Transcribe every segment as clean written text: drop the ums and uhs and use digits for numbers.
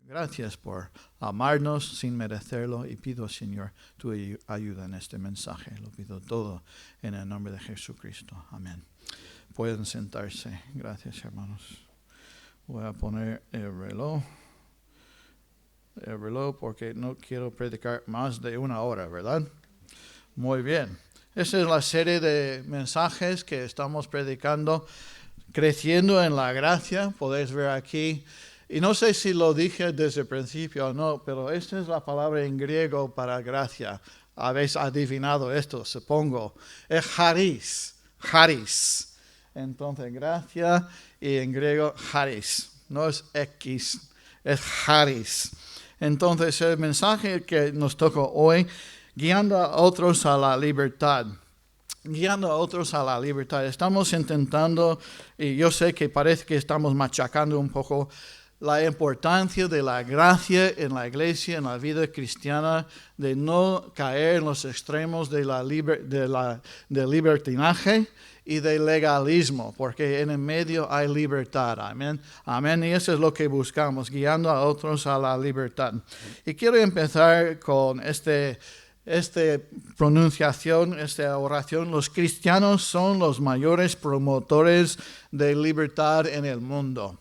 Gracias por amarnos sin merecerlo y pido, Señor, tu ayuda en este mensaje. Lo pido todo en el nombre de Jesucristo. Amén. Pueden sentarse. Gracias, hermanos. Voy a poner el reloj porque no quiero predicar más de 1 hora, ¿verdad? Muy bien. Esta es la serie de mensajes que estamos predicando, creciendo en la gracia. Podéis ver aquí. Y no sé si lo dije desde el principio o no, pero esta es la palabra en griego para gracia. Habéis adivinado esto, supongo. Es charis. Entonces, gracia y en griego charis. No es X, es charis. Entonces, el mensaje que nos toca hoy, guiando a otros a la libertad. Guiando a otros a la libertad. Estamos intentando, y yo sé que parece que estamos machacando un poco la importancia de la gracia en la iglesia, en la vida cristiana, de no caer en los extremos del libertinaje y del legalismo, porque en el medio hay libertad. Amén. Amén. Y eso es lo que buscamos, guiando a otros a la libertad. Y quiero empezar con esta pronunciación, esta oración. Los cristianos son los mayores promotores de libertad en el mundo.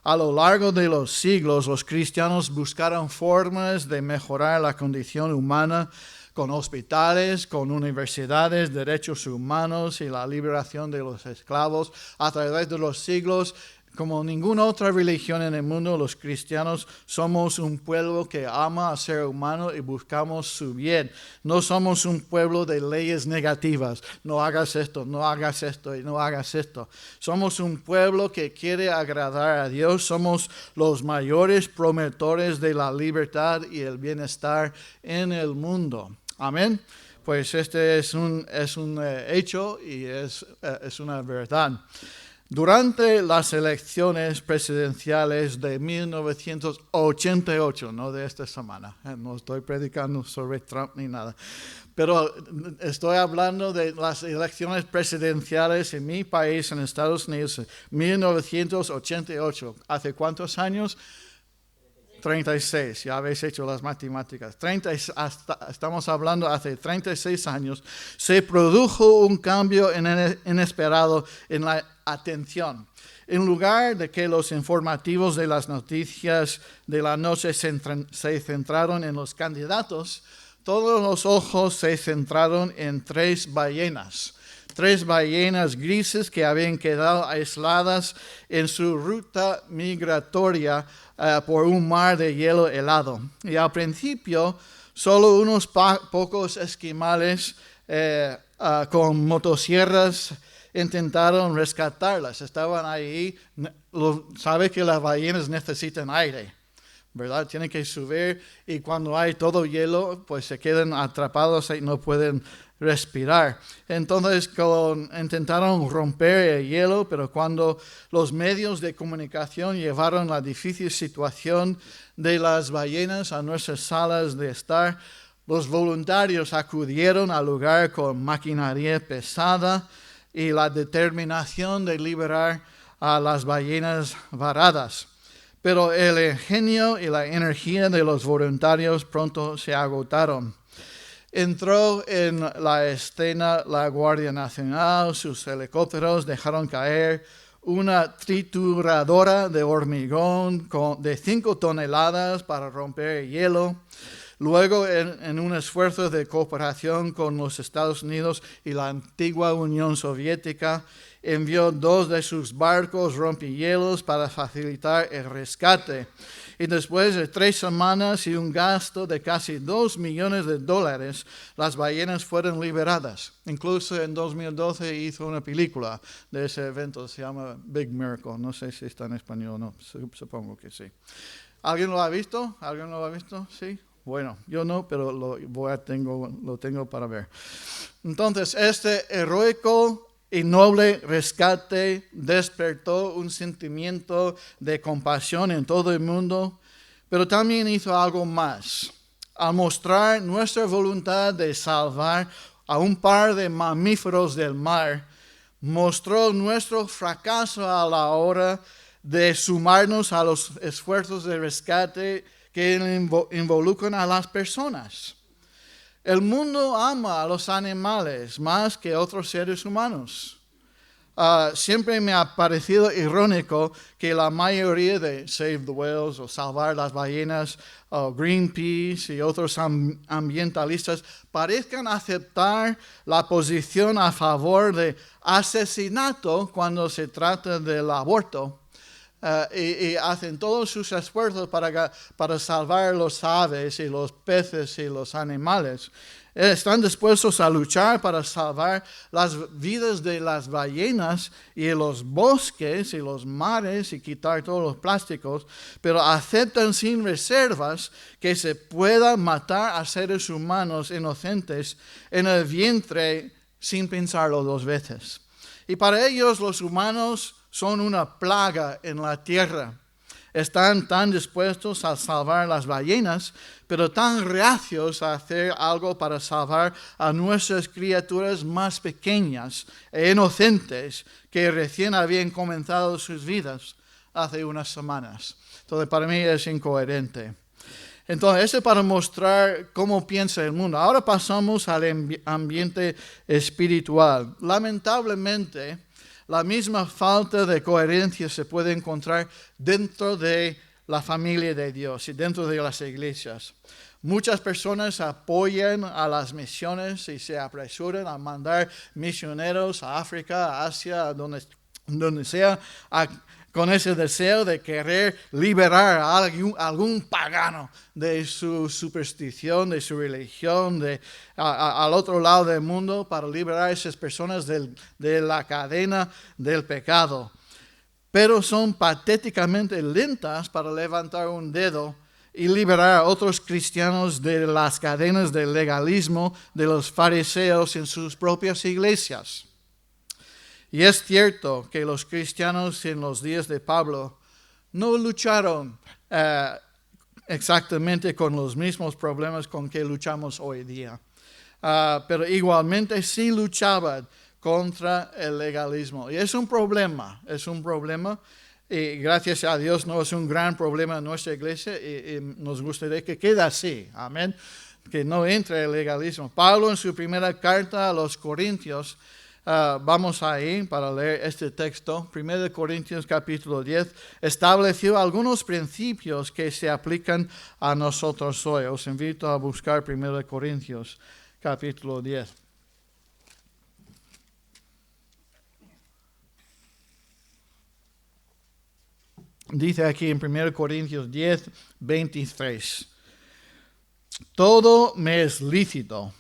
A lo largo de los siglos, los cristianos buscaron formas de mejorar la condición humana con hospitales, con universidades, derechos humanos y la liberación de los esclavos. A través de los siglos, como ninguna otra religión en el mundo, los cristianos somos un pueblo que ama al ser humano y buscamos su bien. No somos un pueblo de leyes negativas. No hagas esto, no hagas esto y no hagas esto. Somos un pueblo que quiere agradar a Dios. Somos los mayores promotores de la libertad y el bienestar en el mundo. Amén. Pues este es un hecho y es una verdad. Durante las elecciones presidenciales de 1988, no de esta semana, no estoy predicando sobre Trump ni nada, pero estoy hablando de las elecciones presidenciales en mi país, en Estados Unidos, 1988. ¿Hace cuántos años? 36, ya habéis hecho las matemáticas. Estamos hablando hace 36 años. Se produjo un cambio inesperado en la atención. En lugar de que los informativos de las noticias de la noche se centraron en los candidatos, todos los ojos se centraron en 3 ballenas. 3 ballenas grises que habían quedado aisladas en su ruta migratoria por un mar de hielo helado. Y al principio, solo unos pocos esquimales con motosierras intentaron rescatarlas. Estaban ahí. Sabe que las ballenas necesitan aire, ¿verdad? Tienen que subir y cuando hay todo hielo, pues se quedan atrapados y no pueden respirar. Entonces intentaron romper el hielo, pero cuando los medios de comunicación llevaron la difícil situación de las ballenas a nuestras salas de estar, los voluntarios acudieron al lugar con maquinaria pesada y la determinación de liberar a las ballenas varadas. Pero el ingenio y la energía de los voluntarios pronto se agotaron. Entró en la escena la Guardia Nacional. Sus helicópteros dejaron caer una trituradora de hormigón de 5 toneladas para romper el hielo. Luego, en un esfuerzo de cooperación con los Estados Unidos y la antigua Unión Soviética, envió 2 de sus barcos rompehielos para facilitar el rescate. Y después de 3 semanas y un gasto de casi $2 millones, las ballenas fueron liberadas. Incluso en 2012 hizo una película de ese evento, se llama Big Miracle. No sé si está en español o no, supongo que sí. ¿Alguien lo ha visto? ¿Alguien lo ha visto? Sí. Bueno, yo no, pero lo tengo para ver. Entonces, este heroico y noble rescate despertó un sentimiento de compasión en todo el mundo, pero también hizo algo más. Al mostrar nuestra voluntad de salvar a un par de mamíferos del mar, mostró nuestro fracaso a la hora de sumarnos a los esfuerzos de rescate que involucran a las personas. El mundo ama a los animales más que otros seres humanos. Siempre me ha parecido irónico que la mayoría de Save the Whales o Salvar las Ballenas o Greenpeace y otros ambientalistas parezcan aceptar la posición a favor de asesinato cuando se trata del aborto. Y hacen todos sus esfuerzos para salvar los aves y los peces y los animales. Están dispuestos a luchar para salvar las vidas de las ballenas y los bosques y los mares y quitar todos los plásticos, pero aceptan sin reservas que se pueda matar a seres humanos inocentes en el vientre sin pensarlo dos veces. Y para ellos los humanos son una plaga en la tierra. Están tan dispuestos a salvar las ballenas, pero tan reacios a hacer algo para salvar a nuestras criaturas más pequeñas e inocentes que recién habían comenzado sus vidas hace unas semanas. Entonces, para mí es incoherente. Entonces, eso es para mostrar cómo piensa el mundo. Ahora pasamos al ambiente espiritual. Lamentablemente, la misma falta de coherencia se puede encontrar dentro de la familia de Dios y dentro de las iglesias. Muchas personas apoyan a las misiones y se apresuran a mandar misioneros a África, a Asia, a donde sea, con ese deseo de querer liberar a algún pagano de su superstición, de su religión, al otro lado del mundo, para liberar a esas personas de la cadena del pecado. Pero son patéticamente lentas para levantar un dedo y liberar a otros cristianos de las cadenas del legalismo de los fariseos en sus propias iglesias. Y es cierto que los cristianos en los días de Pablo no lucharon exactamente con los mismos problemas con que luchamos hoy día. Pero igualmente sí luchaban contra el legalismo. Y es un problema. Y gracias a Dios no es un gran problema en nuestra iglesia y nos gustaría que quede así. Amén. Que no entre el legalismo. Pablo en su primera carta a los Corintios, vamos ahí para leer este texto. 1 Corintios capítulo 10 estableció algunos principios que se aplican a nosotros hoy. Os invito a buscar 1 Corintios capítulo 10. Dice aquí en 1 Corintios 10, 23. Todo me es lícito,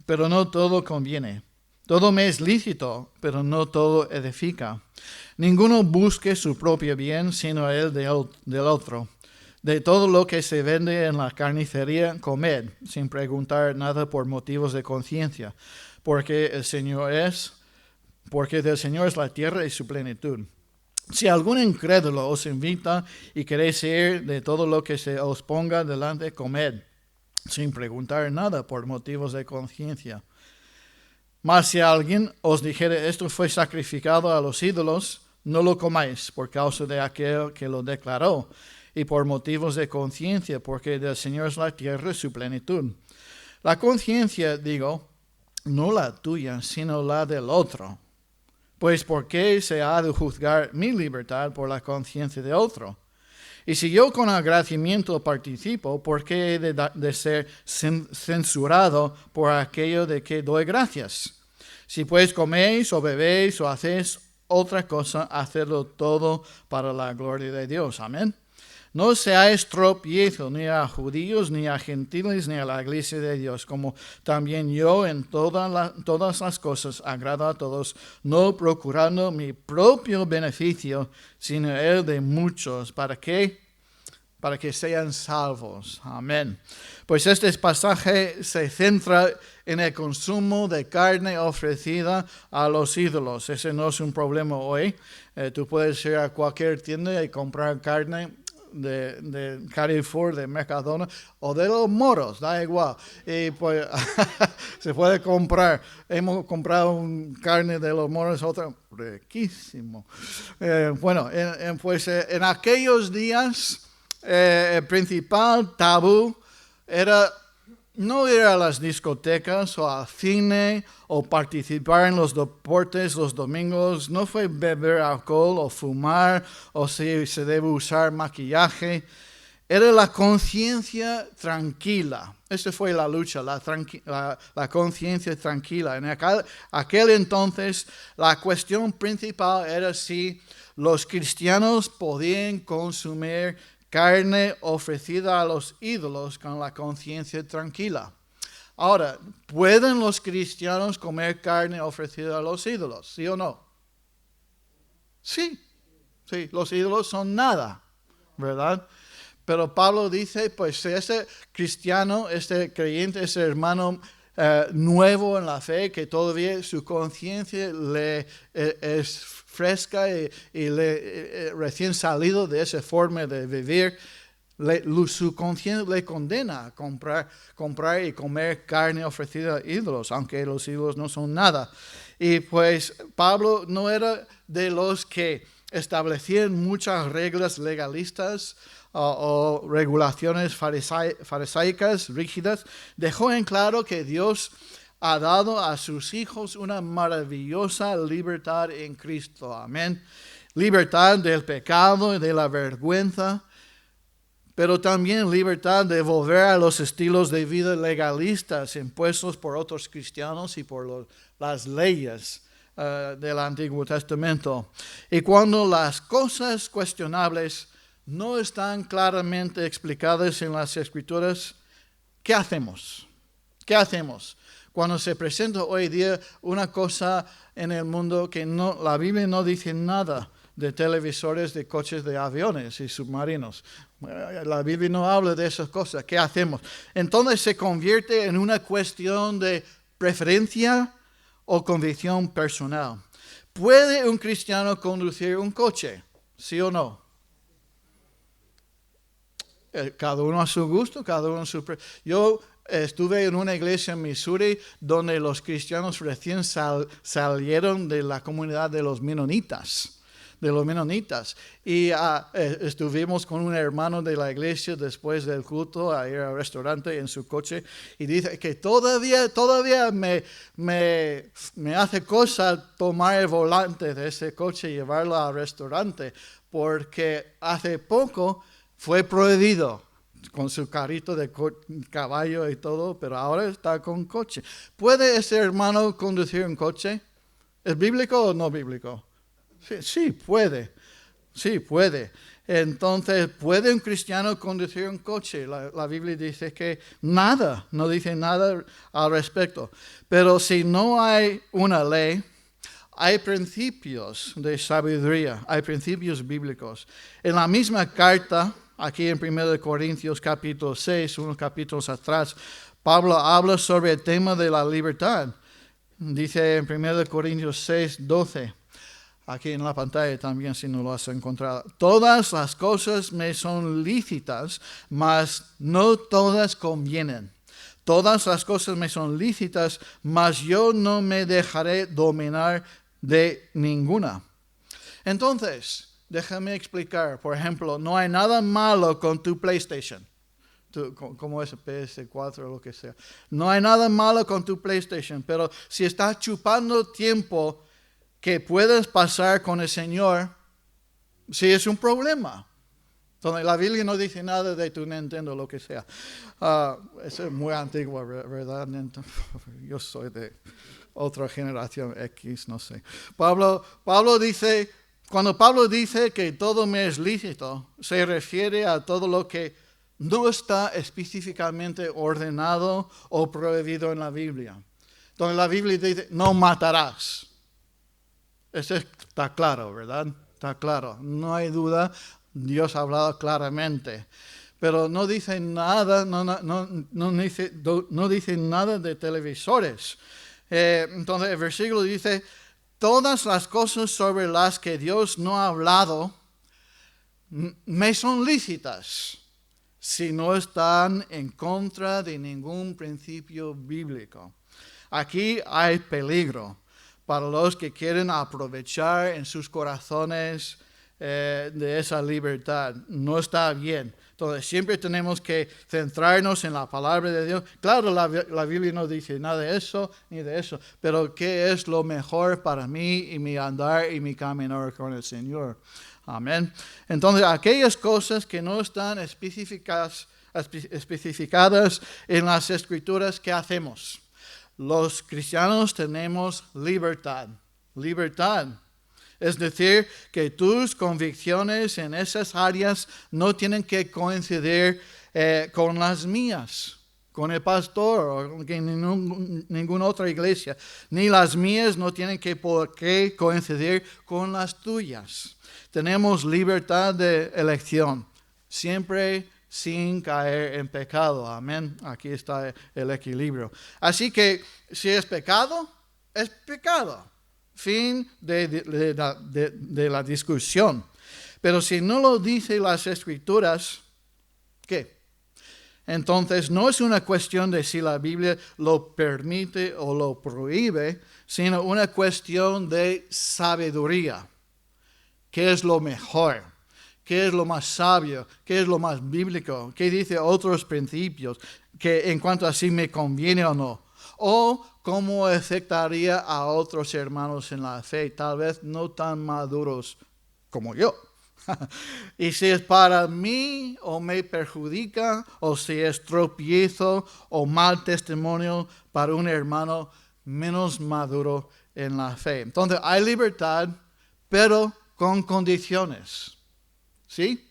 pero no todo conviene. Todo me es lícito, pero no todo edifica. Ninguno busque su propio bien, sino el del otro. De todo lo que se vende en la carnicería, comed, sin preguntar nada por motivos de conciencia, porque del Señor es la tierra y su plenitud. Si algún incrédulo os invita y queréis ir de todo lo que se os ponga delante, comed, sin preguntar nada por motivos de conciencia. Mas si alguien os dijere, esto fue sacrificado a los ídolos, no lo comáis por causa de aquel que lo declaró, y por motivos de conciencia, porque del Señor es la tierra y su plenitud. La conciencia, digo, no la tuya, sino la del otro. Pues ¿por qué se ha de juzgar mi libertad por la conciencia de otro? Y si yo con agradecimiento participo, ¿por qué he de ser censurado por aquello de que doy gracias? Si pues coméis o bebéis o hacéis otra cosa, hacedlo todo para la gloria de Dios. Amén. No seáis tropiezo ni a judíos, ni a gentiles, ni a la iglesia de Dios, como también yo en todas las cosas agrado a todos, no procurando mi propio beneficio, sino el de muchos. ¿Para qué? Para que sean salvos. Amén. Pues este pasaje se centra en el consumo de carne ofrecida a los ídolos. Ese no es un problema hoy. Tú puedes ir a cualquier tienda y comprar carne de Carrefour, de Mercadona, o de los moros, da igual. Y pues se puede comprar. Hemos comprado un carne de los moros, otra riquísimo. Pues en aquellos días el principal tabú era no ir a las discotecas o al cine o participar en los deportes los domingos. No fue beber alcohol o fumar o si se debe usar maquillaje. Era la conciencia tranquila. Esa fue la lucha, la conciencia tranquila. En aquel entonces la cuestión principal era si los cristianos podían consumir carne ofrecida a los ídolos con la conciencia tranquila. Ahora, ¿pueden los cristianos comer carne ofrecida a los ídolos? ¿Sí o no? Sí, los ídolos son nada, ¿verdad? Pero Pablo dice, pues ese cristiano, este creyente, ese hermano nuevo en la fe, que todavía su conciencia es fresca y recién salido de esa forma de vivir, su conciencia le condena a comprar y comer carne ofrecida a ídolos, aunque los ídolos no son nada. Y pues Pablo no era de los que establecían muchas reglas legalistas o regulaciones farisaicas rígidas. Dejó en claro que Dios ha dado a sus hijos una maravillosa libertad en Cristo. Amén. Libertad del pecado y de la vergüenza, pero también libertad de volver a los estilos de vida legalistas impuestos por otros cristianos y por las leyes del Antiguo Testamento. Y cuando las cosas cuestionables no están claramente explicadas en las Escrituras, ¿qué hacemos? ¿Qué hacemos? Cuando se presenta hoy día una cosa en el mundo que la Biblia no dice nada de televisores, de coches, de aviones y submarinos. La Biblia no habla de esas cosas. ¿Qué hacemos? Entonces se convierte en una cuestión de preferencia o convicción personal. ¿Puede un cristiano conducir un coche? ¿Sí o no? Cada uno a su gusto, cada uno a su... Yo estuve en una iglesia en Missouri donde los cristianos recién salieron de la comunidad de los menonitas. Y estuvimos con un hermano de la iglesia después del culto a ir al restaurante en su coche y dice que todavía me hace cosa tomar el volante de ese coche y llevarlo al restaurante porque hace poco fue prohibido con su carrito de caballo y todo, pero ahora está con coche. ¿Puede ese hermano conducir un coche? ¿Es bíblico o no bíblico? Sí, puede. Sí, puede. Entonces, ¿puede un cristiano conducir un coche? La Biblia dice que nada, no dice nada al respecto. Pero si no hay una ley, hay principios de sabiduría, hay principios bíblicos. En la misma carta, aquí en 1 Corintios capítulo 6, unos capítulos atrás, Pablo habla sobre el tema de la libertad. Dice en 1 Corintios 6, 12. Aquí en la pantalla también, si no lo has encontrado. Todas las cosas me son lícitas, mas no todas convienen. Todas las cosas me son lícitas, mas yo no me dejaré dominar de ninguna. Entonces, déjame explicar. Por ejemplo, no hay nada malo con tu PlayStation. Como es PS4 o lo que sea. No hay nada malo con tu PlayStation, pero si estás chupando tiempo que puedes pasar con el Señor, sí es un problema. Entonces, la Biblia no dice nada de tu Nintendo, lo que sea. Eso es muy antiguo, ¿verdad? Yo soy de otra generación X, no sé. Pablo dice, cuando Pablo dice que todo me es lícito, se refiere a todo lo que no está específicamente ordenado o prohibido en la Biblia. Entonces, la Biblia dice, no matarás. Eso está claro, ¿verdad? Está claro. No hay duda. Dios ha hablado claramente. Pero no dice nada, no dice nada de televisores. Entonces el versículo dice, todas las cosas sobre las que Dios no ha hablado, me son lícitas si no están en contra de ningún principio bíblico. Aquí hay peligro para los que quieren aprovechar en sus corazones de esa libertad. No está bien. Entonces siempre tenemos que centrarnos en la palabra de Dios. Claro, la Biblia no dice nada de eso ni de eso, pero ¿qué es lo mejor para mí y mi andar y mi caminar con el Señor? Amén. Entonces, aquellas cosas que no están especificadas en las Escrituras, ¿qué hacemos? Los cristianos tenemos libertad. Libertad. Es decir, que tus convicciones en esas áreas no tienen que coincidir con las mías, con el pastor o con ninguna otra iglesia. Ni las mías no tienen por qué coincidir con las tuyas. Tenemos libertad de elección, siempre sin caer en pecado. Amén. Aquí está el equilibrio. Así que si es pecado, es pecado. Fin de la discusión. Pero si no lo dicen las Escrituras, ¿qué? Entonces no es una cuestión de si la Biblia lo permite o lo prohíbe, sino una cuestión de sabiduría. ¿Qué es lo mejor? ¿Qué es lo más sabio? ¿Qué es lo más bíblico? ¿Qué dice otros principios? Que en cuanto a si me conviene o no. O cómo afectaría a otros hermanos en la fe, tal vez no tan maduros como yo. Y si es para mí o me perjudica, o si es tropiezo o mal testimonio para un hermano menos maduro en la fe. Entonces hay libertad, pero con condiciones. ¿Sí?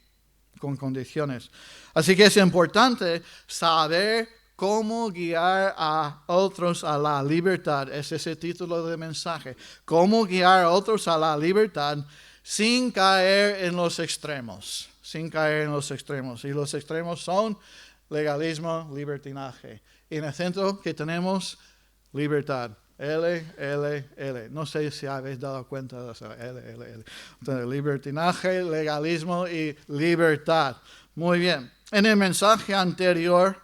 Con condiciones. Así que es importante saber cómo guiar a otros a la libertad. Es ese título de mensaje. Cómo guiar a otros a la libertad sin caer en los extremos. Sin caer en los extremos. Y los extremos son legalismo, libertinaje. Y en el centro que tenemos libertad. L. No sé si habéis dado cuenta de eso. L. Entonces, libertinaje, legalismo y libertad. Muy bien. En el mensaje anterior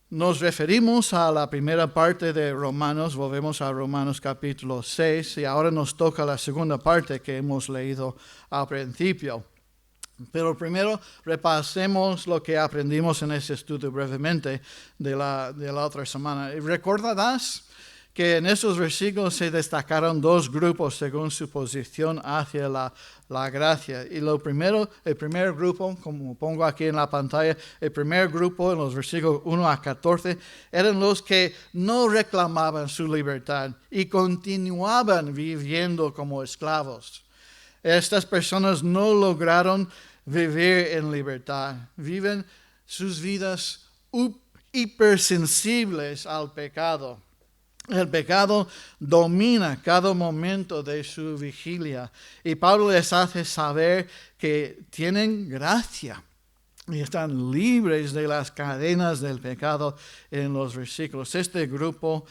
nos referimos a la primera parte de Romanos. Volvemos a Romanos capítulo 6. Y ahora nos toca la segunda parte que hemos leído al principio. Pero primero repasemos lo que aprendimos en ese estudio brevemente de la otra semana. ¿Recordarás que en esos versículos se destacaron dos grupos según su posición hacia la gracia? Y el primer grupo, como pongo aquí en la pantalla, el primer grupo en los versículos 1 a 14, eran los que no reclamaban su libertad y continuaban viviendo como esclavos. Estas personas no lograron vivir en libertad. Viven sus vidas hipersensibles al pecado. El pecado domina cada momento de su vigilia. Y Pablo les hace saber que tienen gracia y están libres de las cadenas del pecado en los versículos. Este grupo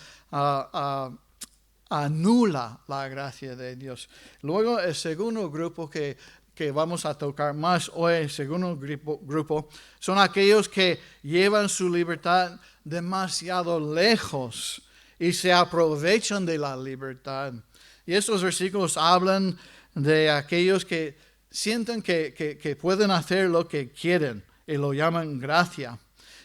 anula la gracia de Dios. Luego el segundo grupo que vamos a tocar más hoy, el segundo grupo, son aquellos que llevan su libertad demasiado lejos y se aprovechan de la libertad. Y estos versículos hablan de aquellos que sienten que pueden hacer lo que quieren y lo llaman gracia.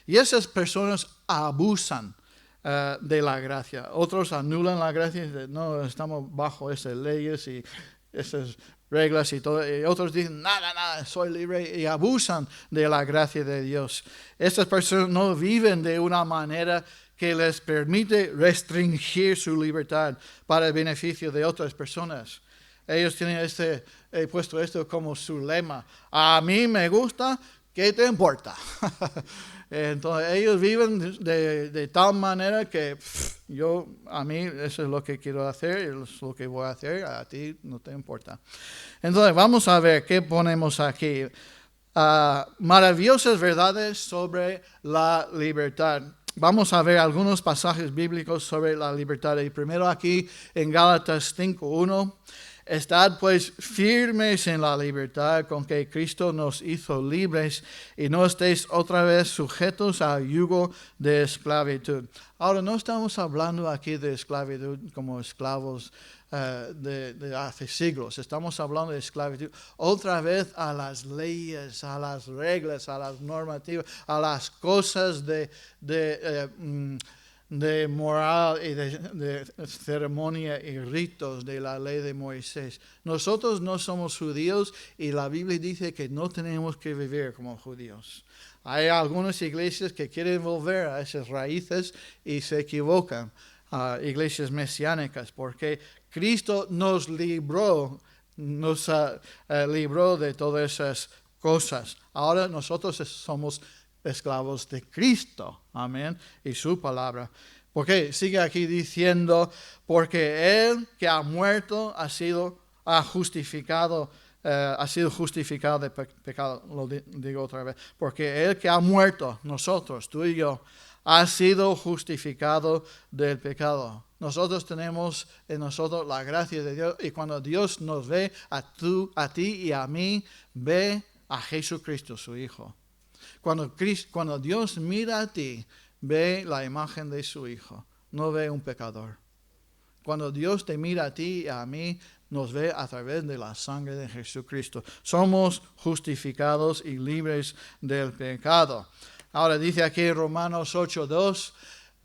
Y esas personas abusan de la gracia. Otros anulan la gracia y dicen, no, estamos bajo esas leyes y esas reglas y todo. Y otros dicen, nada, soy libre, y abusan de la gracia de Dios. Estas personas no viven de una manera que les permite restringir su libertad para el beneficio de otras personas. Ellos tienen he puesto esto como su lema. A mí me gusta, ¿qué te importa? Entonces ellos viven de tal manera que a mí eso es lo que quiero hacer, es lo que voy a hacer, a ti no te importa. Entonces vamos a ver qué ponemos aquí. Maravillosas verdades sobre la libertad. Vamos a ver algunos pasajes bíblicos sobre la libertad. Y primero aquí en Gálatas 5:1. Estad pues firmes en la libertad con que Cristo nos hizo libres y no estéis otra vez sujetos al yugo de esclavitud. Ahora, no estamos hablando aquí de esclavitud como esclavos de hace siglos. Estamos hablando de esclavitud otra vez a las leyes, a las reglas, a las normativas, a las cosas de moral y de ceremonia y ritos de la ley de Moisés. Nosotros no somos judíos y la Biblia dice que no tenemos que vivir como judíos. Hay algunas iglesias que quieren volver a esas raíces y se equivocan. Iglesias mesiánicas, porque Cristo nos libró de todas esas cosas. Ahora nosotros somos esclavos de Cristo, amén, y su palabra. Porque sigue aquí diciendo, porque Él que ha muerto ha sido justificado de pecado, lo digo otra vez, porque Él que ha muerto, nosotros, tú y yo, ha sido justificado del pecado. Nosotros tenemos en nosotros la gracia de Dios y cuando Dios nos ve a ti y a mí, ve a Jesucristo, su Hijo. Cuando Dios mira a ti, ve la imagen de su Hijo, no ve un pecador. Cuando Dios te mira a ti y a mí, nos ve a través de la sangre de Jesucristo. Somos justificados y libres del pecado. Ahora dice aquí en Romanos 8:2,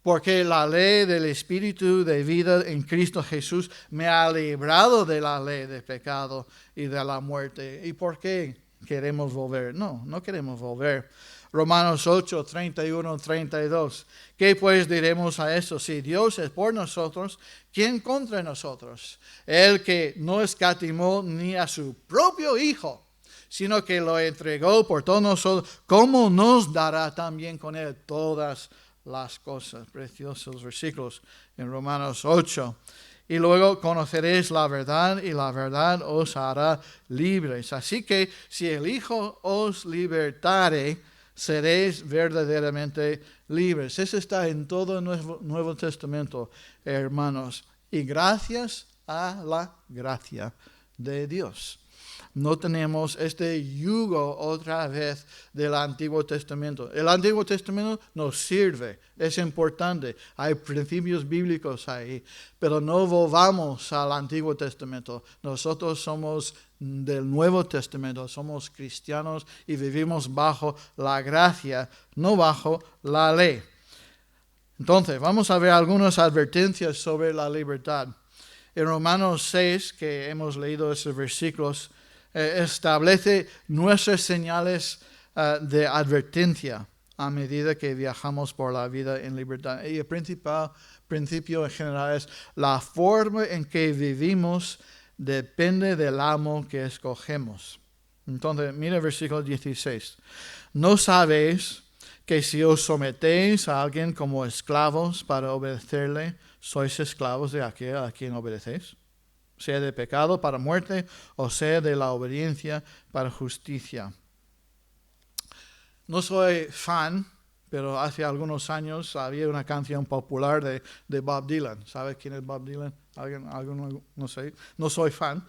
porque la ley del Espíritu de vida en Cristo Jesús me ha librado de la ley del pecado y de la muerte. ¿Y por qué queremos volver? No queremos volver. Romanos 8:31-32. ¿Qué pues diremos a esto? Si Dios es por nosotros, ¿quién contra nosotros? El que no escatimó ni a su propio Hijo, sino que lo entregó por todos nosotros, ¿cómo nos dará también con Él todas las cosas? Preciosos versículos en Romanos 8. Y luego conoceréis la verdad y la verdad os hará libres. Así que si el Hijo os libertare, seréis verdaderamente libres. Eso está en todo el Nuevo Testamento, hermanos. Y gracias a la gracia de Dios. No tenemos este yugo otra vez del Antiguo Testamento. El Antiguo Testamento nos sirve, es importante, hay principios bíblicos ahí, pero no volvamos al Antiguo Testamento. Nosotros somos del Nuevo Testamento, somos cristianos y vivimos bajo la gracia, no bajo la ley. Entonces, vamos a ver algunas advertencias sobre la libertad. En Romanos 6, que hemos leído esos versículos, establece nuestras señales de advertencia a medida que viajamos por la vida en libertad. Y el principal principio en general es la forma en que vivimos depende del amo que escogemos. Entonces, mira el versículo 16. ¿No sabéis que si os sometéis a alguien como esclavos para obedecerle, sois esclavos de aquel a quien obedecéis? Sea de pecado para muerte o sea de la obediencia para justicia. No soy fan, pero hace algunos años había una canción popular de Bob Dylan. ¿Sabe quién es Bob Dylan? ¿Alguien? No sé. No soy fan,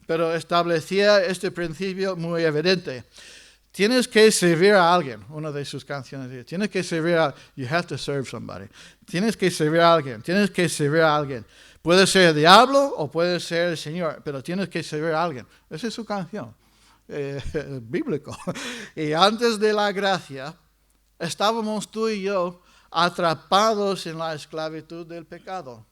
pero establecía este principio muy evidente. Tienes que servir a alguien. Una de sus canciones dice, tienes que servir a alguien. You have to serve somebody. Tienes que servir a alguien. Tienes que servir a alguien. Puede ser el diablo o puede ser el Señor, pero tienes que servir a alguien. Esa es su canción, bíblico. Y antes de la gracia, estábamos tú y yo atrapados en la esclavitud del pecado.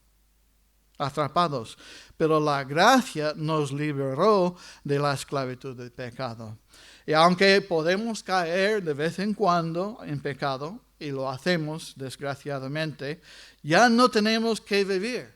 Atrapados. Pero la gracia nos liberó de la esclavitud del pecado. Y aunque podemos caer de vez en cuando en pecado, y lo hacemos desgraciadamente, ya no tenemos que vivir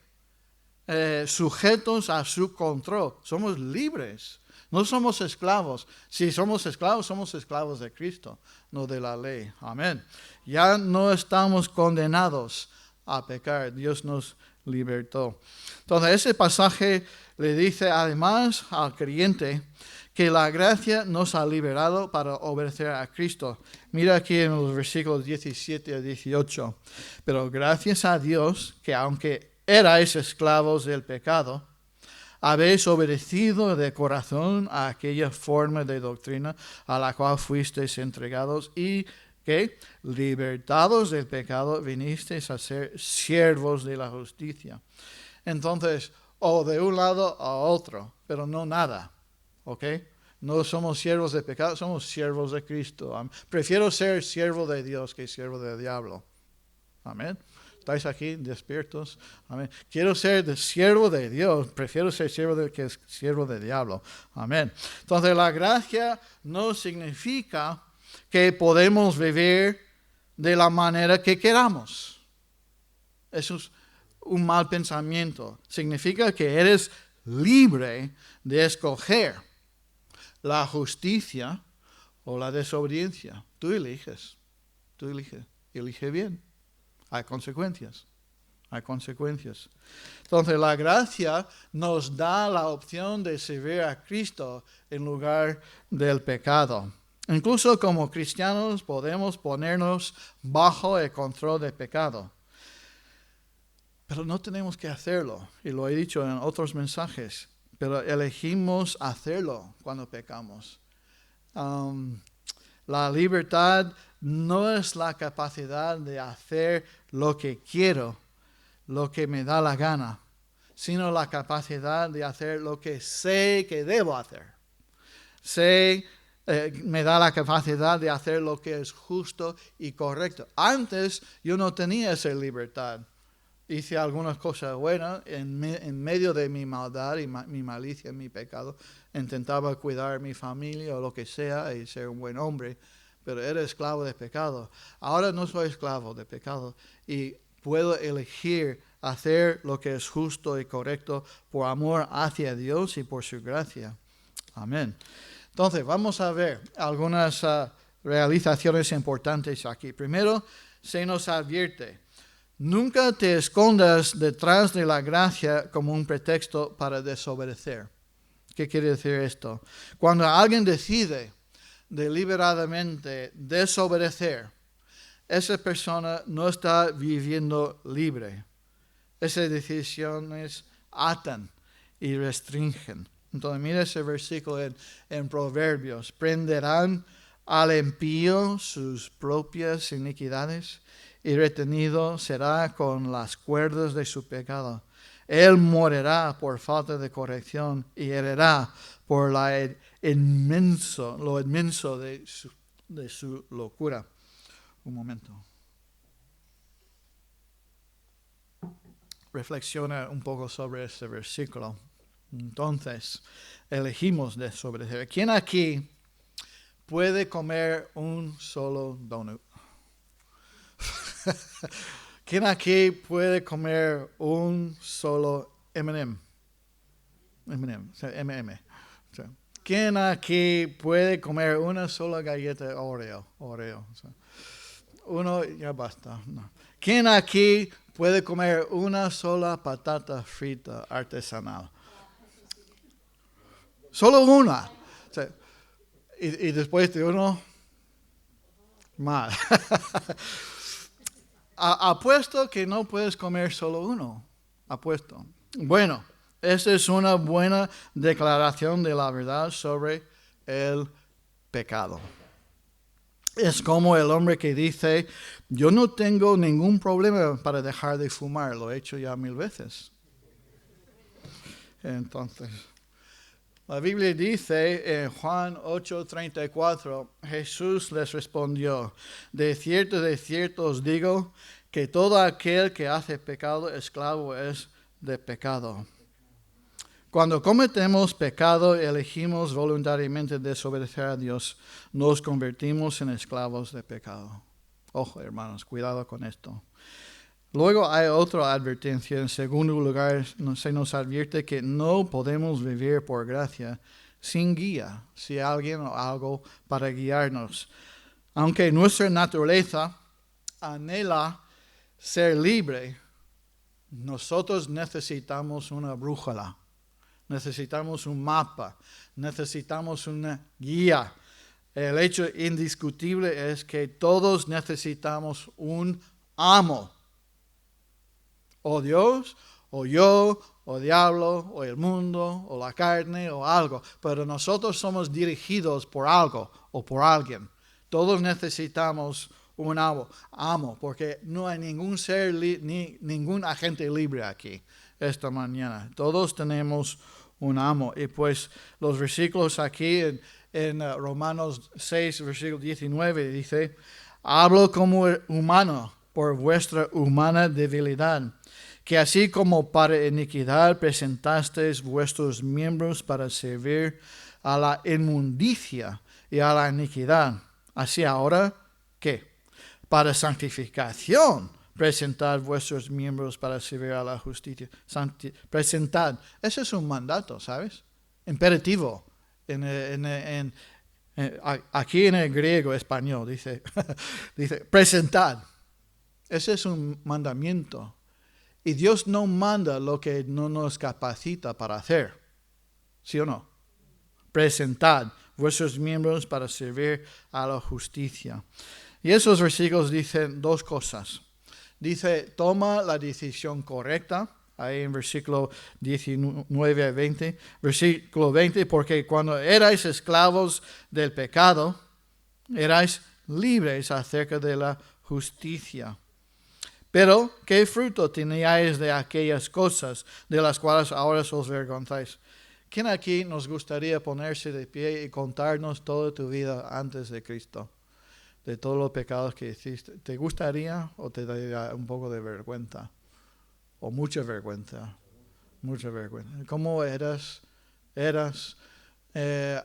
sujetos a su control. Somos libres, no somos esclavos. Si somos esclavos de Cristo, no de la ley. Amén. Ya no estamos condenados a pecar. Dios nos libertó. Entonces, ese pasaje le dice además al creyente que la gracia nos ha liberado para obedecer a Cristo. Mira aquí en los versículos 17 a 18. Pero gracias a Dios que aunque erais esclavos del pecado, habéis obedecido de corazón a aquella forma de doctrina a la cual fuisteis entregados y que, libertados del pecado, vinisteis a ser siervos de la justicia. Entonces, o de un lado a otro, pero no nada, ¿ok? No somos siervos de pecado, somos siervos de Cristo. Prefiero ser siervo de Dios que siervo del diablo. Amén. ¿Estáis aquí despiertos? Amén. Quiero ser siervo de Dios, prefiero ser que siervo del diablo. Amén. Entonces, la gracia no significa que podemos vivir de la manera que queramos. Eso es un mal pensamiento. Significa que eres libre de escoger la justicia o la desobediencia. Tú eliges. Elige bien. Hay consecuencias. Entonces, la gracia nos da la opción de servir a Cristo en lugar del pecado. Incluso como cristianos podemos ponernos bajo el control del pecado. Pero no tenemos que hacerlo, y lo he dicho en otros mensajes, pero elegimos hacerlo cuando pecamos. La libertad no es la capacidad de hacer lo que quiero, lo que me da la gana, sino la capacidad de hacer lo que sé que debo hacer. Me da la capacidad de hacer lo que es justo y correcto. Antes yo no tenía esa libertad. Hice algunas cosas buenas en medio de mi maldad y mi malicia, mi pecado. Intentaba cuidar mi familia o lo que sea y ser un buen hombre, pero era esclavo de pecado. Ahora no soy esclavo de pecado y puedo elegir hacer lo que es justo y correcto por amor hacia Dios y por su gracia. Amén. Entonces, vamos a ver algunas realizaciones importantes aquí. Primero, se nos advierte: nunca te escondas detrás de la gracia como un pretexto para desobedecer. ¿Qué quiere decir esto? Cuando alguien decide deliberadamente desobedecer, esa persona no está viviendo libre. Esas decisiones atan y restringen. Entonces, mira ese versículo en Proverbios. ¿Prenderán al impío sus propias iniquidades? Y retenido será con las cuerdas de su pecado. Él morirá por falta de corrección y herirá por lo inmenso de su locura. Un momento. Reflexiona un poco sobre este versículo. Entonces, elegimos desobedecer. ¿Quién aquí puede comer un solo donut? ¿Quién aquí puede comer un solo M&M? M&M. ¿Quién aquí puede comer una sola galleta Oreo? Uno, ya basta. No. ¿Quién aquí puede comer una sola patata frita artesanal? Solo una. Y después de uno, más. Apuesto que no puedes comer solo uno. Apuesto. Bueno, esta es una buena declaración de la verdad sobre el pecado. Es como el hombre que dice: yo no tengo ningún problema para dejar de fumar, lo he hecho ya 1000 veces. Entonces, la Biblia dice en Juan 8:34, Jesús les respondió: de cierto os digo que todo aquel que hace pecado, esclavo es de pecado. Cuando cometemos pecado y elegimos voluntariamente desobedecer a Dios, nos convertimos en esclavos de pecado. Ojo, hermanos, cuidado con esto. Luego hay otra advertencia. En segundo lugar, se nos advierte que no podemos vivir por gracia sin guía, si alguien o algo para guiarnos. Aunque nuestra naturaleza anhela ser libre, nosotros necesitamos una brújula, necesitamos un mapa, necesitamos una guía. El hecho indiscutible es que todos necesitamos un amo. O Dios O yo, o diablo, o el mundo, o la carne, o algo. Pero nosotros somos dirigidos por algo o por alguien. Todos necesitamos un amo, porque no hay ningún ser, ni ningún agente libre aquí esta mañana. Todos tenemos un amo. Y pues los versículos aquí en Romanos 6, versículo 19, dice, hablo como humano por vuestra humana debilidad, que así como para iniquidad presentasteis vuestros miembros para servir a la inmundicia y a la iniquidad, así ahora, ¿qué? Para santificación, presentad vuestros miembros para servir a la justicia. Presentad. Ese es un mandato, ¿sabes? Imperativo. Aquí en el griego español dice, dice, presentad. Ese es un mandamiento. Y Dios no manda lo que no nos capacita para hacer. ¿Sí o no? Presentad vuestros miembros para servir a la justicia. Y esos versículos dicen dos cosas. Dice, toma la decisión correcta, ahí en versículo 19 a 20. Versículo 20, porque cuando erais esclavos del pecado, erais libres acerca de la justicia. Pero, ¿qué fruto teníais de aquellas cosas de las cuales ahora os avergonzáis? ¿Quién aquí nos gustaría ponerse de pie y contarnos toda tu vida antes de Cristo? De todos los pecados que hiciste. ¿Te gustaría o te daría un poco de vergüenza? O mucha vergüenza. Mucha vergüenza. ¿Cómo eras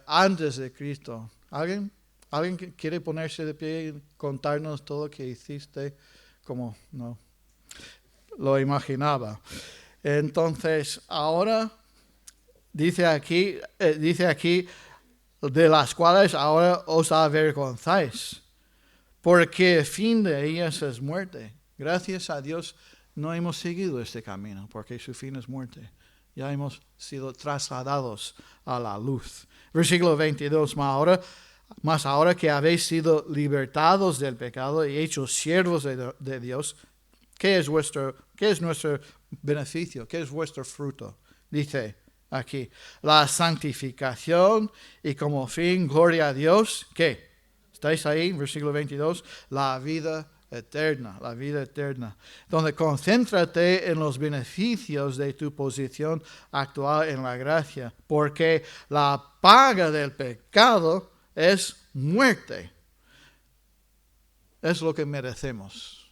antes de Cristo? ¿Alguien quiere ponerse de pie y contarnos todo lo que hiciste? Como no lo imaginaba. Entonces, ahora dice aquí, de las cuales ahora os avergonzáis, porque el fin de ellas es muerte. Gracias a Dios no hemos seguido este camino, porque su fin es muerte. Ya hemos sido trasladados a la luz. Versículo 22, mas ahora que habéis sido libertados del pecado y hechos siervos de Dios, ¿qué es nuestro beneficio? ¿Qué es vuestro fruto? Dice aquí, la santificación y como fin, gloria a Dios. ¿Qué? ¿Estáis ahí? Versículo 22, la vida eterna. Donde concéntrate en los beneficios de tu posición actual en la gracia, porque la paga del pecado es muerte. Es lo que merecemos.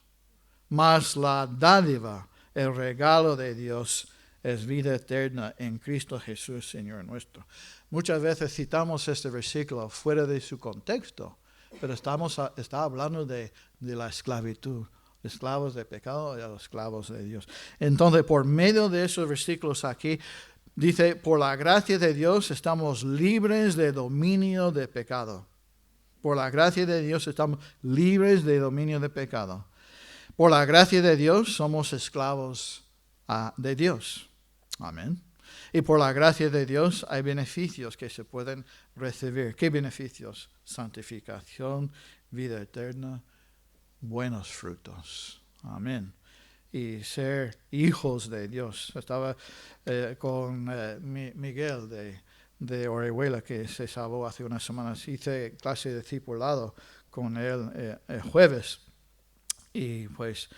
Mas la dádiva, el regalo de Dios, es vida eterna en Cristo Jesús, Señor nuestro. Muchas veces citamos este versículo fuera de su contexto, pero está hablando de la esclavitud, esclavos de pecado y a los esclavos de Dios. Entonces, por medio de esos versículos aquí, dice, por la gracia de Dios estamos libres de dominio de pecado. Por la gracia de Dios estamos libres de dominio de pecado. Por la gracia de Dios somos esclavos de Dios. Amén. Y por la gracia de Dios hay beneficios que se pueden recibir. ¿Qué beneficios? Santificación, vida eterna, buenos frutos. Amén. Y ser hijos de Dios. Estaba con Miguel de Orihuela, que se salvó hace unas semanas. Hice clase de discipulado con él el jueves. Y pues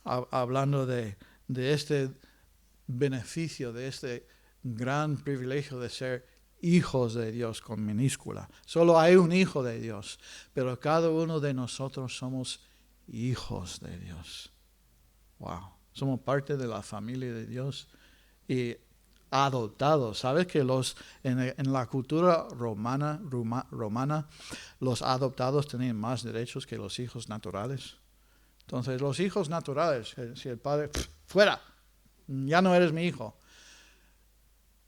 hablando de este beneficio, de este gran privilegio de ser hijos de Dios con minúscula. Solo hay un hijo de Dios, pero cada uno de nosotros somos hijos de Dios. Wow, somos parte de la familia de Dios y adoptados. ¿Sabes que en la cultura romana, los adoptados tenían más derechos que los hijos naturales? Entonces, los hijos naturales, si el padre, fuera, ya no eres mi hijo.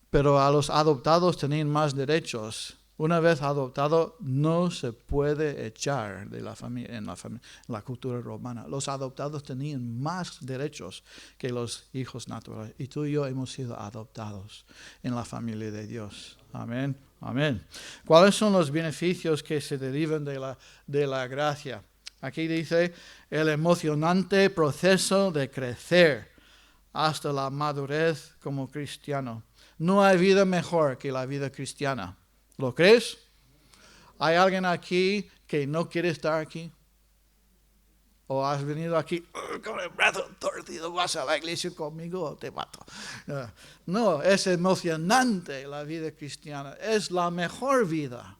Pero a los adoptados tenían más derechos. Una vez adoptado, no se puede echar de la familia en la cultura romana. Los adoptados tenían más derechos que los hijos naturales. Y tú y yo hemos sido adoptados en la familia de Dios. Amén. Amén. ¿Cuáles son los beneficios que se derivan de la gracia? Aquí dice el emocionante proceso de crecer hasta la madurez como cristiano. No hay vida mejor que la vida cristiana. ¿Lo crees? ¿Hay alguien aquí que no quiere estar aquí? ¿O has venido aquí con el brazo torcido, vas a la iglesia conmigo o te mato? No, es emocionante la vida cristiana. Es la mejor vida.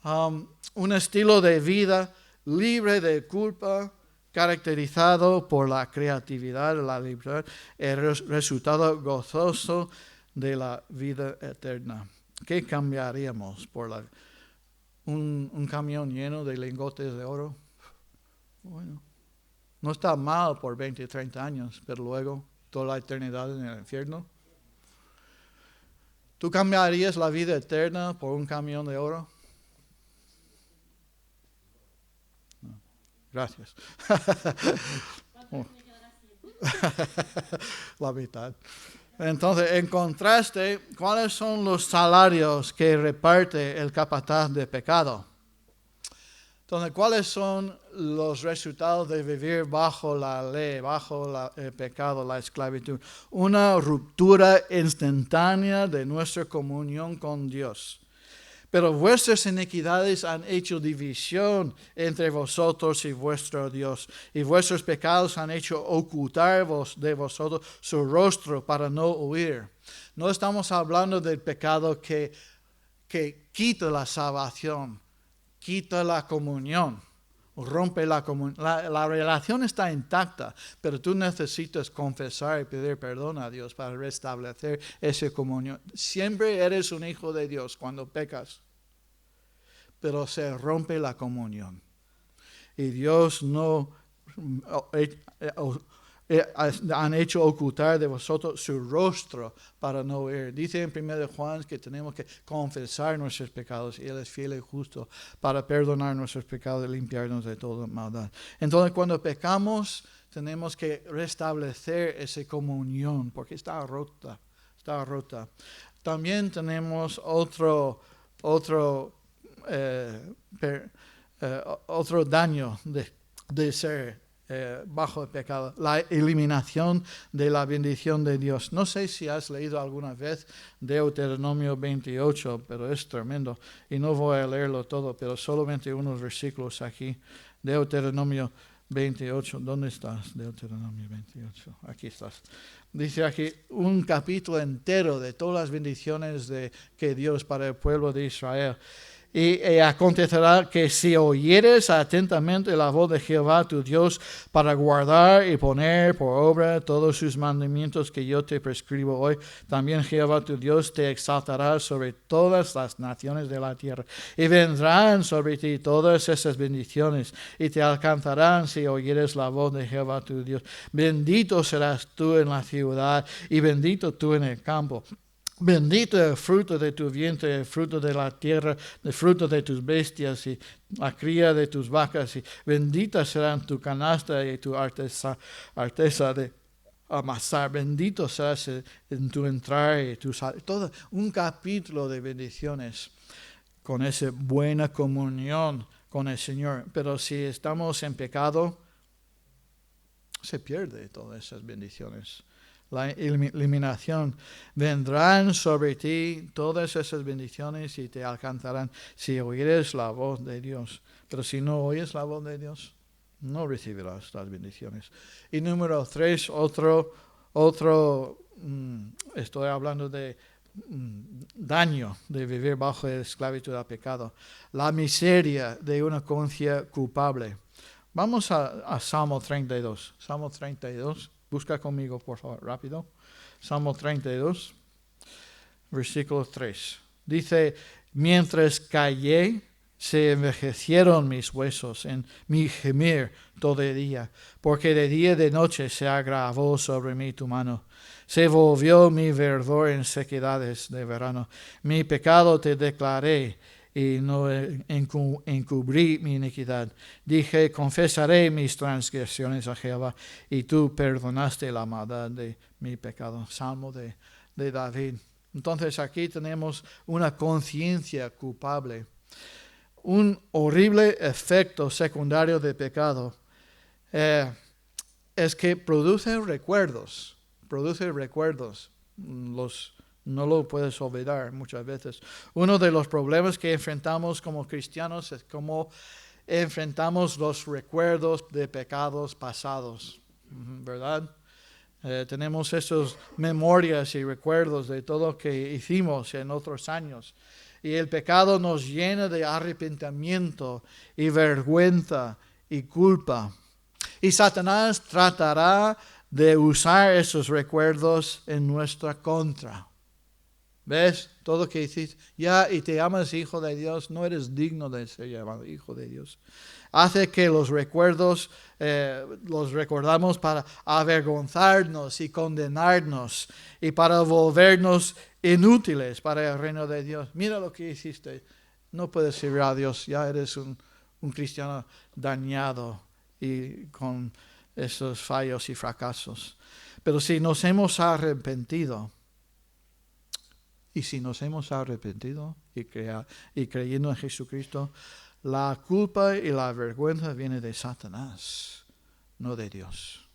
Un estilo de vida libre de culpa, caracterizado por la creatividad, la libertad, el resultado gozoso de la vida eterna. ¿Qué cambiaríamos por un camión lleno de lingotes de oro? Bueno, no está mal por 20, 30 años, pero luego toda la eternidad en el infierno. ¿Tú cambiarías la vida eterna por un camión de oro? No. Gracias. La mitad. Entonces, en contraste, ¿cuáles son los salarios que reparte el capataz de pecado? Entonces, ¿cuáles son los resultados de vivir bajo la ley, bajo el pecado, la esclavitud? Una ruptura instantánea de nuestra comunión con Dios. Pero vuestras iniquidades han hecho división entre vosotros y vuestro Dios, y vuestros pecados han hecho ocultar de vosotros su rostro para no oír. No estamos hablando del pecado que quita la salvación, quita la comunión, rompe la comunión. La relación está intacta, pero tú necesitas confesar y pedir perdón a Dios para restablecer esa comunión. Siempre eres un hijo de Dios cuando pecas, pero se rompe la comunión. Y Dios no han hecho ocultar de vosotros su rostro para no oír. Dice en 1 Juan que tenemos que confesar nuestros pecados y Él es fiel y justo para perdonar nuestros pecados y limpiarnos de toda maldad. Entonces cuando pecamos tenemos que restablecer esa comunión porque está rota. También tenemos otro daño de ser bajo el pecado, la eliminación de la bendición de Dios. No sé si has leído alguna vez Deuteronomio 28, pero es tremendo. Y no voy a leerlo todo, pero solamente unos versículos aquí. Deuteronomio 28. ¿Dónde estás? Deuteronomio 28. Aquí estás. Dice aquí un capítulo entero de todas las bendiciones que Dios para el pueblo de Israel. Y acontecerá que si oyeres atentamente la voz de Jehová tu Dios para guardar y poner por obra todos sus mandamientos que yo te prescribo hoy, también Jehová tu Dios te exaltará sobre todas las naciones de la tierra. Y vendrán sobre ti todas esas bendiciones y te alcanzarán si oyeres la voz de Jehová tu Dios. Bendito serás tú en la ciudad y bendito tú en el campo. Bendito el fruto de tu vientre, el fruto de la tierra, el fruto de tus bestias y la cría de tus vacas. Y bendita serán tu canasta y tu artesa de amasar. Bendito serás en tu entrar y tu salir. Todo un capítulo de bendiciones con esa buena comunión con el Señor. Pero si estamos en pecado, se pierde todas esas bendiciones. La eliminación. Vendrán sobre ti todas esas bendiciones y te alcanzarán si oyeres la voz de Dios. Pero si no oyes la voz de Dios, no recibirás las bendiciones. Y número 3, estoy hablando de daño de vivir bajo la esclavitud del pecado. La miseria de una conciencia culpable. Vamos a Salmo 32. Salmo 32. Busca conmigo, por favor, rápido. Salmo 32, versículo 3. Dice, mientras callé, se envejecieron mis huesos en mi gemir todo el día, porque de día y de noche se agravó sobre mí tu mano. Se volvió mi verdor en sequedades de verano. Mi pecado te declaré y no encubrí mi iniquidad. Dije, confesaré mis transgresiones a Jehová, y tú perdonaste la maldad de mi pecado. Salmo de David. Entonces aquí tenemos una conciencia culpable. Un horrible efecto secundario de pecado. es que produce recuerdos. No lo puedes olvidar muchas veces. Uno de los problemas que enfrentamos como cristianos es cómo enfrentamos los recuerdos de pecados pasados, ¿verdad? Tenemos esas memorias y recuerdos de todo lo que hicimos en otros años. Y el pecado nos llena de arrepentimiento y vergüenza y culpa. Y Satanás tratará de usar esos recuerdos en nuestra contra. ¿Ves? Todo lo que hiciste, y te llamas hijo de Dios, no eres digno de ser llamado hijo de Dios. Hace que los recuerdos los recordamos para avergonzarnos y condenarnos y para volvernos inútiles para el reino de Dios. Mira lo que hiciste, no puedes servir a Dios, ya eres un cristiano dañado y con esos fallos y fracasos. Pero si nos hemos arrepentido, y creyendo en Jesucristo, la culpa y la vergüenza viene de Satanás, no de Dios.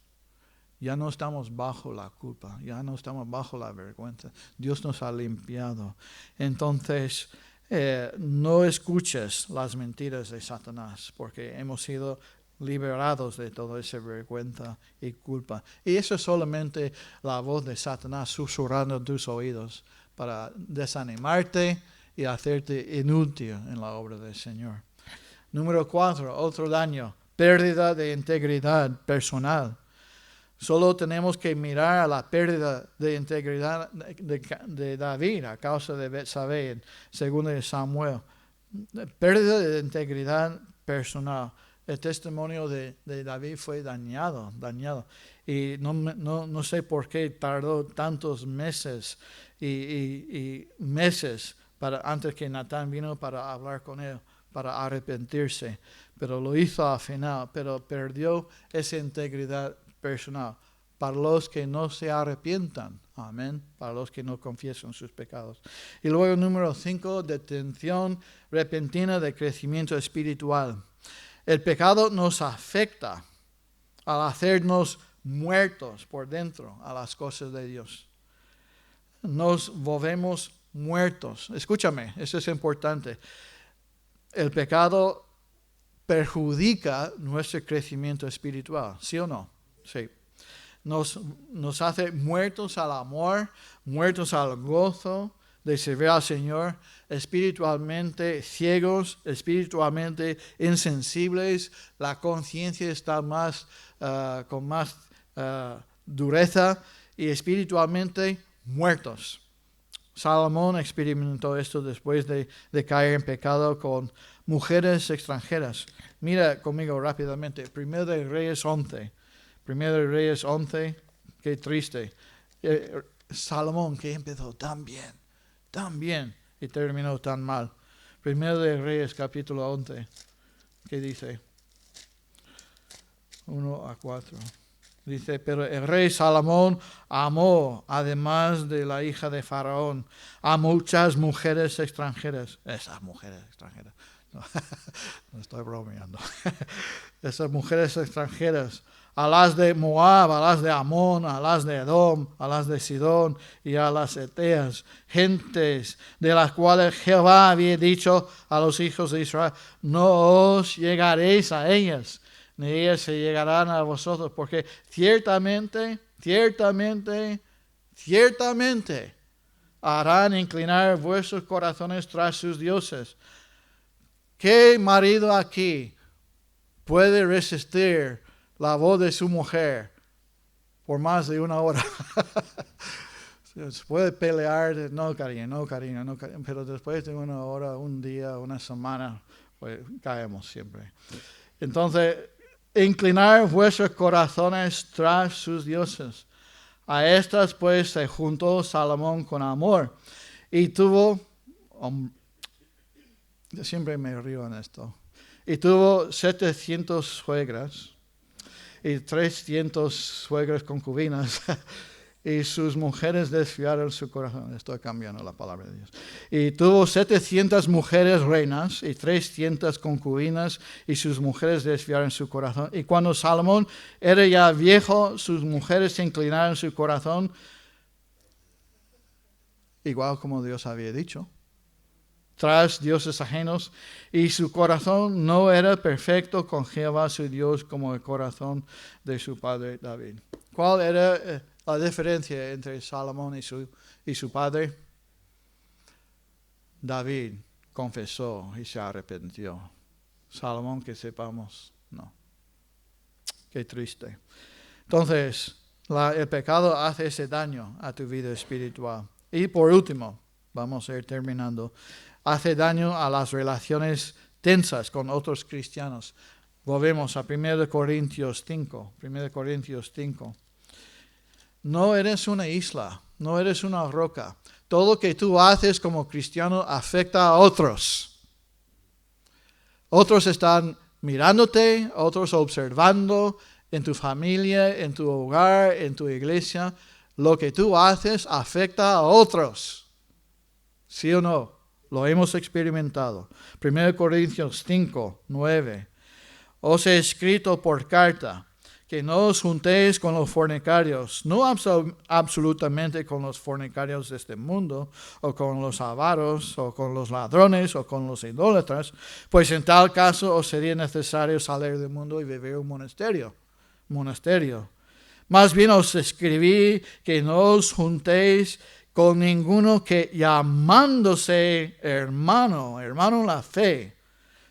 Ya no estamos bajo la culpa, ya no estamos bajo la vergüenza. Dios nos ha limpiado. Entonces, no escuches las mentiras de Satanás, porque hemos sido liberados de toda esa vergüenza y culpa. Y eso es solamente la voz de Satanás susurrando en tus oídos para desanimarte y hacerte inútil en la obra del Señor. Número 4, otro daño, pérdida de integridad personal. Solo tenemos que mirar a la pérdida de integridad de David a causa de Betsabé en 2 Samuel. Pérdida de integridad personal. El testimonio de David fue dañado. Y no sé por qué tardó tantos meses y meses antes que Natán vino para hablar con él, para arrepentirse. Pero lo hizo al final, pero perdió esa integridad personal. Para los que no se arrepientan, amén, para los que no confiesan sus pecados. Y luego número 5, detención repentina de crecimiento espiritual. El pecado nos afecta al hacernos muertos por dentro a las cosas de Dios. Nos volvemos muertos. Escúchame, eso es importante. El pecado perjudica nuestro crecimiento espiritual, ¿sí o no? Sí. Nos hace muertos al amor, muertos al gozo de servir al Señor, espiritualmente ciegos, espiritualmente insensibles, la conciencia está con más dureza y espiritualmente muertos. Salomón experimentó esto después de caer en pecado con mujeres extranjeras. Mira conmigo rápidamente, 1 Reyes 11. 1 Reyes 11, qué triste. Salomón que empezó tan bien y terminó tan mal. 1 Reyes capítulo 11, ¿qué dice? 1-4. Dice, pero el rey Salomón amó, además de la hija de Faraón, a muchas mujeres extranjeras. Esas mujeres extranjeras. No estoy bromeando. Esas mujeres extranjeras. A las de Moab, a las de Amón, a las de Edom, a las de Sidón y a las Eteas, gentes de las cuales Jehová había dicho a los hijos de Israel, no os llegaréis a ellas, ni ellas se llegarán a vosotros, porque ciertamente harán inclinar vuestros corazones tras sus dioses. ¿Qué marido aquí puede resistir la voz de su mujer por más de 1 hora? Se puede pelear, no cariño, pero después de 1 hora, un día, una semana, pues caemos siempre. Entonces, inclinar vuestros corazones tras sus dioses. A estas pues se juntó Salomón con amor y tuvo, yo siempre me río en esto, y tuvo 700 suegras y 300 suegras concubinas y sus mujeres desviaron su corazón. Estoy cambiando la palabra de Dios. Y tuvo 700 mujeres reinas y 300 concubinas, y sus mujeres desviaron su corazón. Y cuando Salomón era ya viejo, sus mujeres se inclinaron su corazón, igual como Dios había dicho, tras dioses ajenos, y su corazón no era perfecto con Jehová su Dios como el corazón de su padre David. ¿Cuál era la diferencia entre Salomón y su padre? David confesó y se arrepintió. Salomón, que sepamos, no. Qué triste. Entonces, el pecado hace ese daño a tu vida espiritual. Y por último, vamos a ir terminando, hace daño a las relaciones tensas con otros cristianos. Volvemos a 1 Corintios 5. 1 Corintios 5. No eres una isla, no eres una roca. Todo lo que tú haces como cristiano afecta a otros. Otros están mirándote, otros observando en tu familia, en tu hogar, en tu iglesia. Lo que tú haces afecta a otros. ¿Sí o no? Lo hemos experimentado. 1 Corintios 5, 9. Os he escrito por carta que no os juntéis con los fornicarios, no absolutamente con los fornicarios de este mundo, o con los avaros, o con los ladrones, o con los idólatras, pues en tal caso os sería necesario salir del mundo y vivir un monasterio. Más bien os escribí que no os juntéis con ninguno que llamándose hermano en la fe,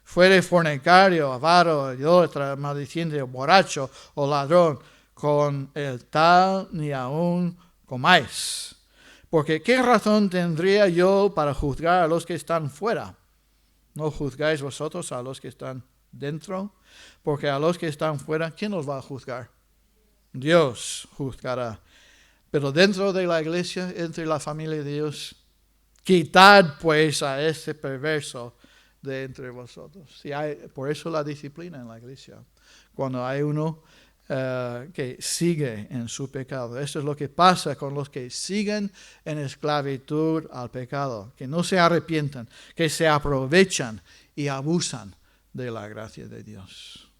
fuere fornicario, avaro, idólatra, maldiciente, borracho o ladrón, con el tal ni aún comáis. Porque ¿qué razón tendría yo para juzgar a los que están fuera? ¿No juzgáis vosotros a los que están dentro? Porque a los que están fuera, ¿quién los va a juzgar? Dios juzgará. Pero dentro de la iglesia, entre la familia de Dios, quitad pues a ese perverso de entre vosotros. Por eso la disciplina en la iglesia. Cuando hay uno que sigue en su pecado. Esto es lo que pasa con los que siguen en esclavitud al pecado. Que no se arrepientan, que se aprovechan y abusan de la gracia de Dios.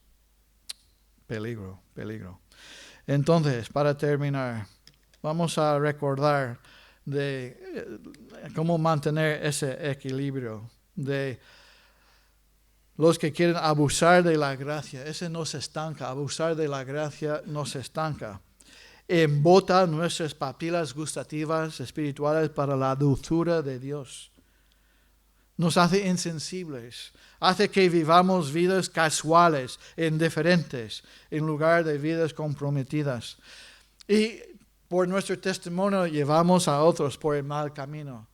Peligro, peligro. Entonces, para terminar, vamos a recordar de cómo mantener ese equilibrio de los que quieren abusar de la gracia. Ese no se estanca. Abusar de la gracia no se estanca. Embota nuestras papilas gustativas espirituales para la dulzura de Dios. Nos hace insensibles. Hace que vivamos vidas casuales, indiferentes, en lugar de vidas comprometidas. Y por nuestro testimonio llevamos a otros por el mal camino.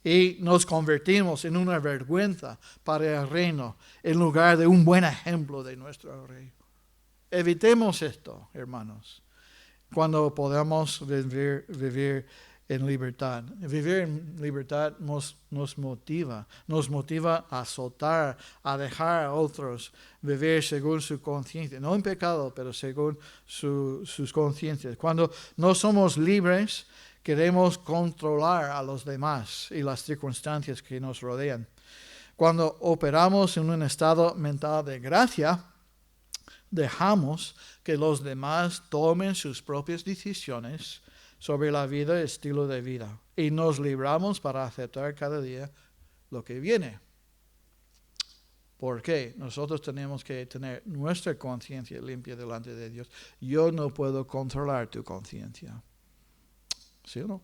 Y nos convertimos en una vergüenza para el reino, en lugar de un buen ejemplo de nuestro Rey. Evitemos esto, hermanos, cuando podamos vivir en libertad. Vivir en libertad nos motiva a soltar, a dejar a otros vivir según su conciencia, no en pecado, pero según sus conciencias. Cuando no somos libres, queremos controlar a los demás y las circunstancias que nos rodean. Cuando operamos en un estado mental de gracia, dejamos que los demás tomen sus propias decisiones sobre la vida y estilo de vida. Y nos libramos para aceptar cada día lo que viene. ¿Por qué? Nosotros tenemos que tener nuestra conciencia limpia delante de Dios. Yo no puedo controlar tu conciencia. ¿Sí o no?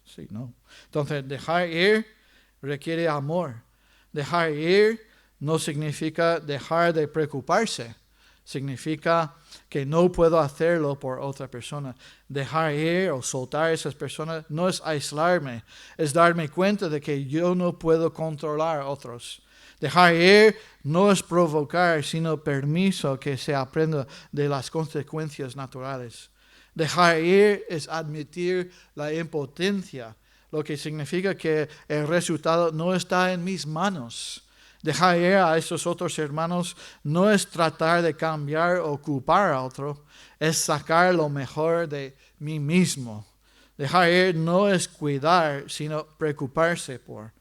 Sí, no. Entonces, dejar ir requiere amor. Dejar ir no significa dejar de preocuparse. Significa que no puedo hacerlo por otra persona. Dejar ir o soltar a esas personas no es aislarme, es darme cuenta de que yo no puedo controlar a otros. Dejar ir no es provocar, sino permiso que se aprenda de las consecuencias naturales. Dejar ir es admitir la impotencia, lo que significa que el resultado no está en mis manos. Dejar ir a esos otros hermanos no es tratar de cambiar o culpar a otro, es sacar lo mejor de mí mismo. Dejar ir no es cuidar, sino preocuparse por.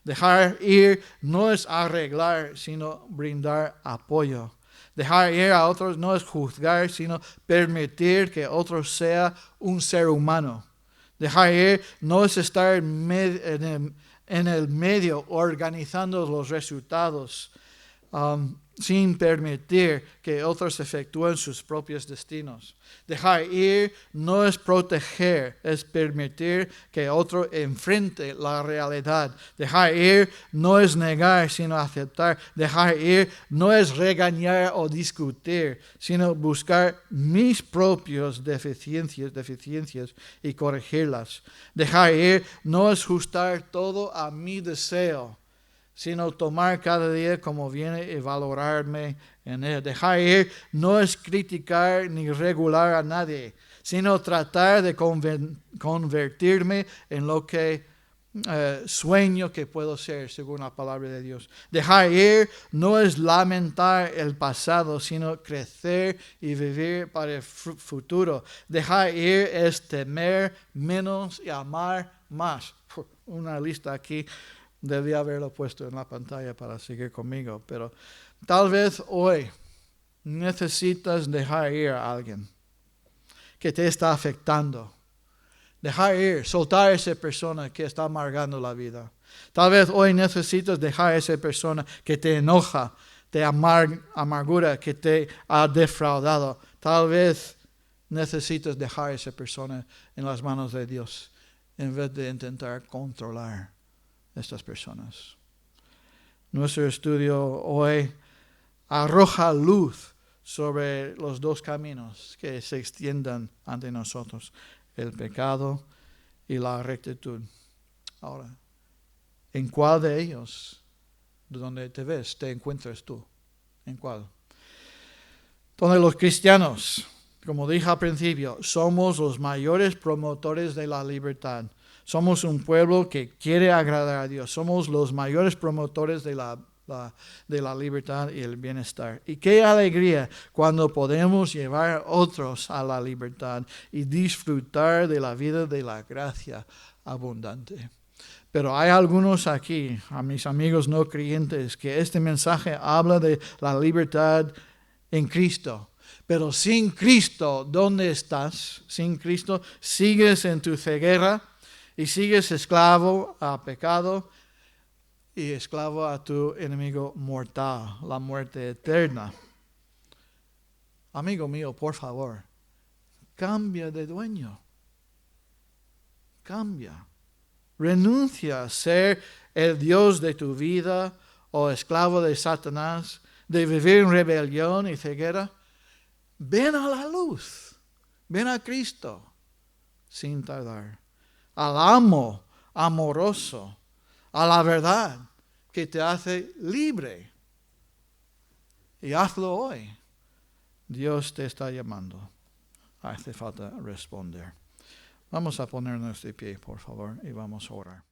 Dejar ir no es arreglar, sino brindar apoyo. Dejar ir a otros no es juzgar, sino permitir que otro sea un ser humano. Dejar ir no es estar en el medio organizando los resultados, sin permitir que otros efectúen sus propios destinos. Dejar ir no es proteger, es permitir que otro enfrente la realidad. Dejar ir no es negar, sino aceptar. Dejar ir no es regañar o discutir, sino buscar mis propias deficiencias y corregirlas. Dejar ir no es ajustar todo a mi deseo, sino tomar cada día como viene y valorarme en él. Dejar ir no es criticar ni regular a nadie, sino tratar de convertirme en lo que sueño que puedo ser, según la palabra de Dios. Dejar ir no es lamentar el pasado, sino crecer y vivir para el futuro. Dejar ir es temer menos y amar más. Una lista aquí. Debía haberlo puesto en la pantalla para seguir conmigo, pero tal vez hoy necesitas dejar ir a alguien que te está afectando. Dejar ir, soltar a esa persona que está amargando la vida. Tal vez hoy necesitas dejar a esa persona que te enoja, te amargura, que te ha defraudado. Tal vez necesitas dejar a esa persona en las manos de Dios en vez de intentar controlar estas personas. Nuestro estudio hoy arroja luz sobre los dos caminos que se extiendan ante nosotros, el pecado y la rectitud. Ahora, ¿en cuál de ellos, donde te ves, te encuentras tú? ¿En cuál? Entonces los cristianos, como dije al principio, somos los mayores promotores de la libertad. Somos un pueblo que quiere agradar a Dios. Somos los mayores promotores de la libertad y el bienestar. Y qué alegría cuando podemos llevar a otros a la libertad y disfrutar de la vida de la gracia abundante. Pero hay algunos aquí, a mis amigos no creyentes, que este mensaje habla de la libertad en Cristo. Pero sin Cristo, ¿dónde estás? Sin Cristo, sigues en tu ceguera y sigues esclavo a pecado y esclavo a tu enemigo mortal, la muerte eterna. Amigo mío, por favor, cambia de dueño. Cambia. Renuncia a ser el Dios de tu vida o esclavo de Satanás, de vivir en rebelión y ceguera. Ven a la luz. Ven a Cristo sin tardar. Al amo amoroso, a la verdad que te hace libre. Y hazlo hoy. Dios te está llamando. Hace falta responder. Vamos a ponernos de pie, por favor, y vamos a orar.